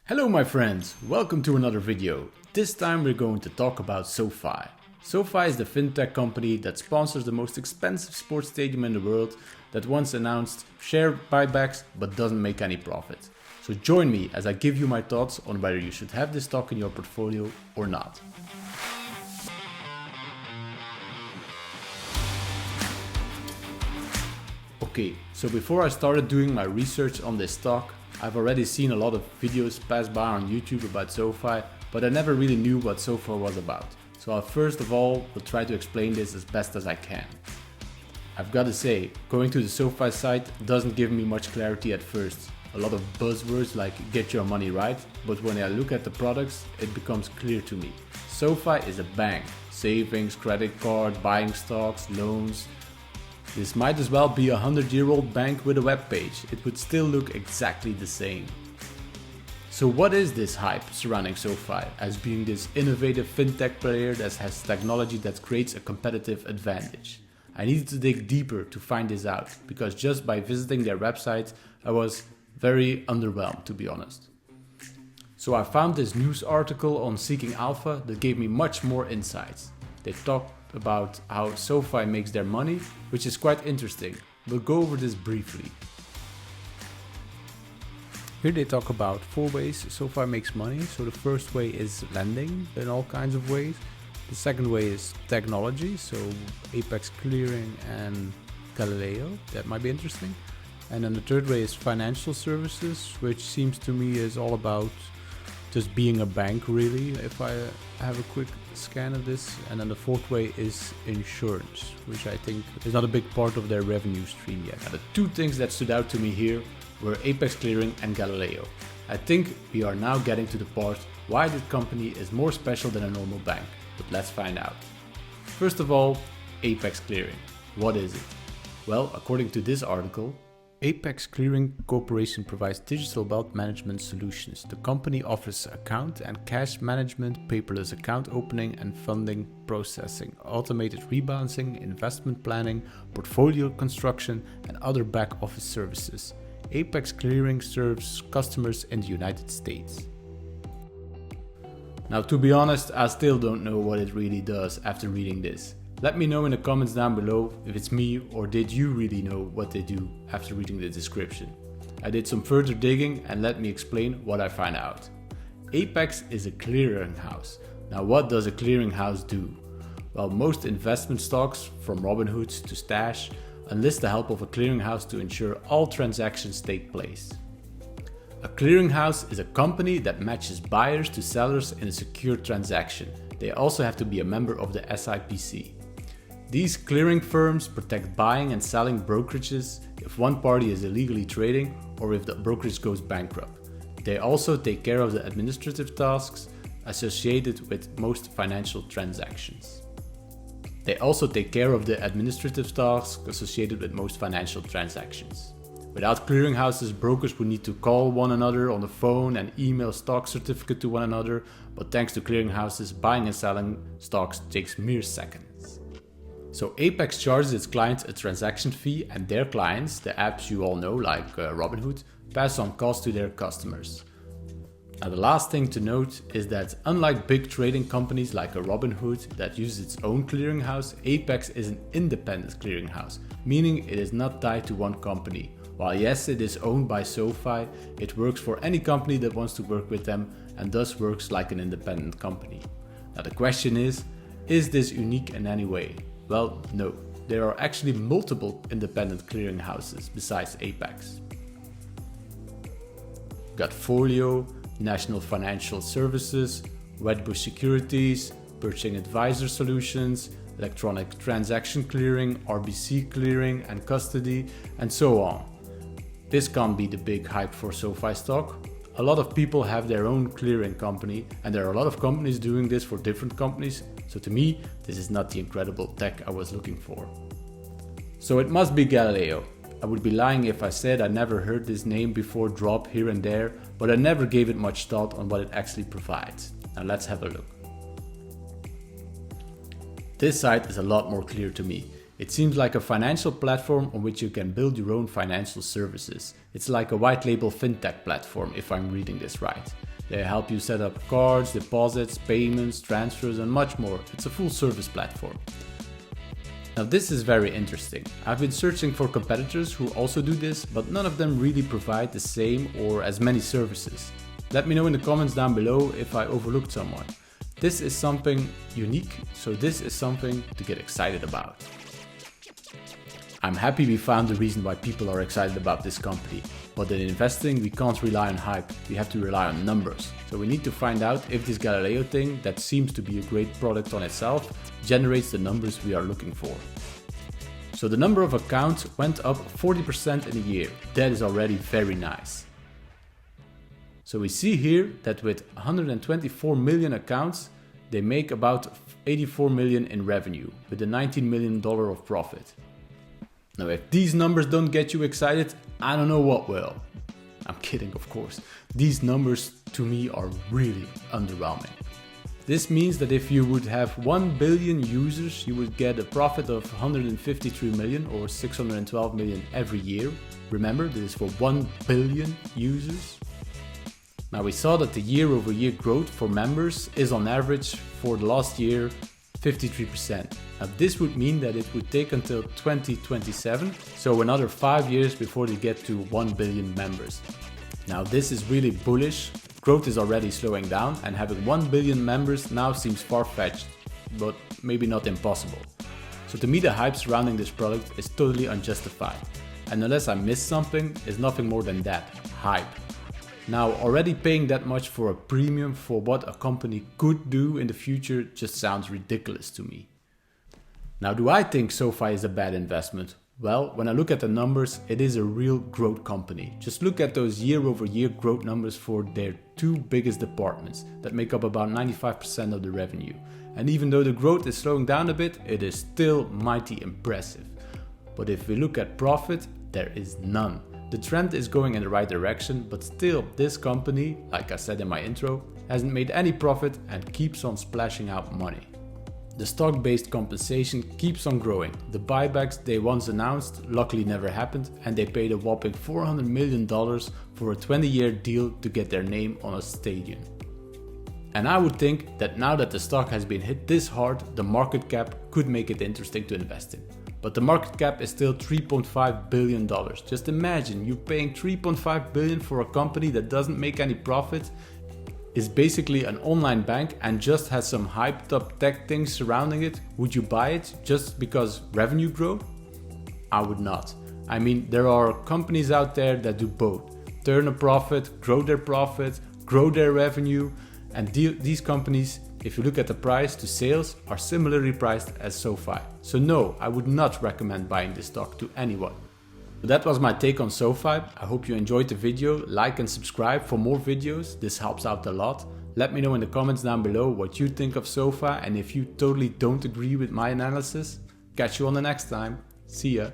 Hello my friends, welcome to another video. This time we're going to talk about Sofi. Sofi is the fintech company that sponsors the most expensive sports stadium in the world that once announced share buybacks but doesn't make any profit. So join me as I give you my thoughts on whether you should have this stock in your portfolio or not. Okay, so before I started doing my research on this stock, I've already seen a lot of videos pass by on YouTube about Sofi, but I never really knew what Sofi was about. So I'll first of all will try to explain this as best as I can. I've got to say, going to the Sofi site doesn't give me much clarity at first. A lot of buzzwords like get your money right, but when I look at the products, it becomes clear to me. Sofi is a bank, savings, credit card, buying stocks, loans. This might as well be a 100-year-old bank with a web page. It would still look exactly the same. So what is this hype surrounding Sofi as being this innovative fintech player that has technology that creates a competitive advantage? I needed to dig deeper to find this out, because just by visiting their website, I was very underwhelmed, to be honest. So I found this news article on Seeking Alpha that gave me much more insights. They talked about how Sofi makes their money, which is quite interesting. We'll go over this briefly. Here they talk about 4 ways Sofi makes money. So the first way is lending in all kinds of ways. The second way is technology, so Apex Clearing and Galileo. That might be interesting. And then the third way is financial services, which seems to me is all about just being a bank, really, if I have a quick scan of this. And then the fourth way is insurance, which I think is not a big part of their revenue stream yet. Now, the 2 things that stood out to me here were Apex Clearing and Galileo. I think we are now getting to the part why this company is more special than a normal bank, but let's find out. First of all, Apex Clearing. What is it? Well, according to this article, Apex Clearing Corporation provides digital wealth management solutions. The company offers account and cash management, paperless account opening and funding processing, automated rebalancing, investment planning, portfolio construction, and other back office services. Apex Clearing serves customers in the United States. Now, to be honest, I still don't know what it really does after reading this. Let me know in the comments down below if it's me or did you really know what they do after reading the description. I did some further digging and let me explain what I find out. Apex is a clearinghouse. Now, what does a clearinghouse do? Well, most investment stocks, from Robinhood to Stash, enlist the help of a clearinghouse to ensure all transactions take place. A clearinghouse is a company that matches buyers to sellers in a secure transaction. They also have to be a member of the SIPC. These clearing firms protect buying and selling brokerages if one party is illegally trading or if the brokerage goes bankrupt. They also take care of the administrative tasks associated with most financial transactions. Without clearinghouses, brokers would need to call one another on the phone and email stock certificate to one another, but thanks to clearinghouses, buying and selling stocks takes mere seconds. So Apex charges its clients a transaction fee, and their clients, the apps you all know like Robinhood, pass on costs to their customers. Now, the last thing to note is that unlike big trading companies like a Robinhood that uses its own clearinghouse, Apex is an independent clearinghouse, meaning it is not tied to one company. While yes, it is owned by Sofi, it works for any company that wants to work with them and thus works like an independent company. Now the question is this unique in any way? Well, no. There are actually multiple independent clearinghouses besides Apex. We've got Folio, National Financial Services, Wedbush Securities, Purchasing Advisor Solutions, Electronic Transaction Clearing, RBC Clearing and Custody, and so on. This can't be the big hype for Sofi stock. A lot of people have their own clearing company, and there are a lot of companies doing this for different companies, so to me, this is not the incredible tech I was looking for. So it must be Galileo. I would be lying if I said I never heard this name before drop here and there, but I never gave it much thought on what it actually provides. Now let's have a look. This site is a lot more clear to me. It seems like a financial platform on which you can build your own financial services. It's like a white label fintech platform if I'm reading this right. They help you set up cards, deposits, payments, transfers, and much more. It's a full service platform. Now this is very interesting. I've been searching for competitors who also do this, but none of them really provide the same or as many services. Let me know in the comments down below if I overlooked someone. This is something unique, so this is something to get excited about. I'm happy we found the reason why people are excited about this company. But in investing, we can't rely on hype, we have to rely on numbers. So we need to find out if this Galileo thing, that seems to be a great product on itself, generates the numbers we are looking for. So the number of accounts went up 40% in a year. That is already very nice. So we see here that with 124 million accounts, they make about 84 million in revenue with a $19 million of profit. Now if these numbers don't get you excited, I don't know what will. I'm kidding, of course. These numbers to me are really underwhelming. This means that if you would have 1 billion users, you would get a profit of 153 million or 612 million every year. Remember, this is for 1 billion users. Now we saw that the year-over-year growth for members is on average for the last year 53%. Now this would mean that it would take until 2027, so another 5 years before they get to 1 billion members. Now this is really bullish. Growth is already slowing down and having 1 billion members now seems far-fetched, but maybe not impossible. So to me the hype surrounding this product is totally unjustified. And unless I missed something, it's nothing more than that, hype. Now already paying that much for a premium for what a company could do in the future just sounds ridiculous to me. Now do I think Sofi is a bad investment? Well, when I look at the numbers, it is a real growth company. Just look at those year-over-year growth numbers for their two biggest departments that make up about 95% of the revenue. And even though the growth is slowing down a bit, it is still mighty impressive. But if we look at profit, there is none. The trend is going in the right direction, but still this company, like I said in my intro, hasn't made any profit and keeps on splashing out money. The stock-based compensation keeps on growing. The buybacks they once announced luckily never happened, and they paid a whopping $400 million for a 20-year deal to get their name on a stadium. And I would think that now that the stock has been hit this hard, the market cap could make it interesting to invest in. But the market cap is still $3.5 billion. Just imagine you paying $3.5 billion for a company that doesn't make any profit, is basically an online bank and just has some hyped up tech things surrounding it. Would you buy it just because revenue grow? I would not. I mean, there are companies out there that do both. Turn a profit, grow their revenue, and these companies, if you look at the price to sales, are similarly priced as Sofi. So no, I would not recommend buying this stock to anyone. That was my take on Sofi. I hope you enjoyed the video. Like and subscribe for more videos. This helps out a lot. Let me know in the comments down below what you think of Sofi and if you totally don't agree with my analysis. Catch you on the next time. See ya.